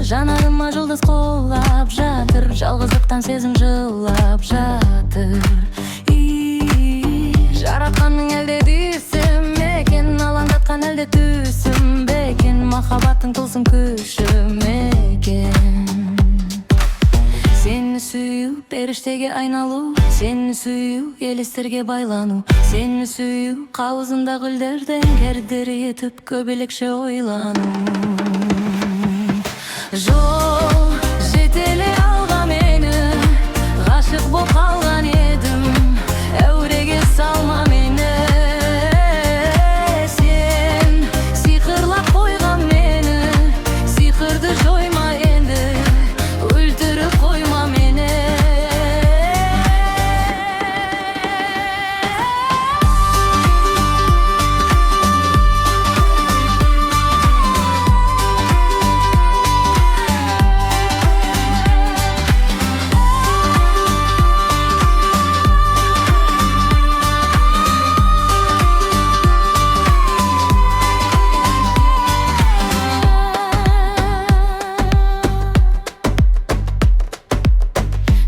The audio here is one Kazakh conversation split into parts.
жанарыма жұлдыз қолап жатыр, жалғыздықтан сезім жылап жатыр. Жаратқанның әлде дейсім екен, алаңдатқан әлде түсім бекен, махаббаттың тылсым күші мекен. Сені сүю, періштеге айналу, сені сүю, елестерге байлану, сені сүю, қауызында гүлдерден кердері етіп көбелекше ойлану. Жол жетелей алға мені, ғашық боп қалған едім, әуреге салма мені. Сен сиқырлап қойған мені, сиқырды жойма енді, өлтіріп қойма мені.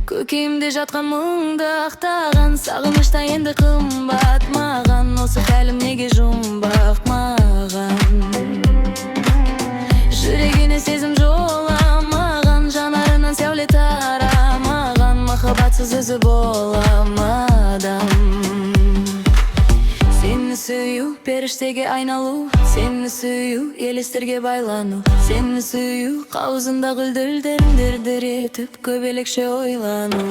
Көкейімде жатқан мұңды ақтаған, сағынышта енді қымбат маған, осы хәлім неге жұмбақ маған. Жүрегіне сезім жоламаған, жанарынан сәуле тарамаған, махаббатсыз өзі боламадам. Сені сүю, періштеге айналу, сені сүю, елестерге байлану, сені сүю, қауызында гүлдерден дір-дір етіп көбелекше ойлану.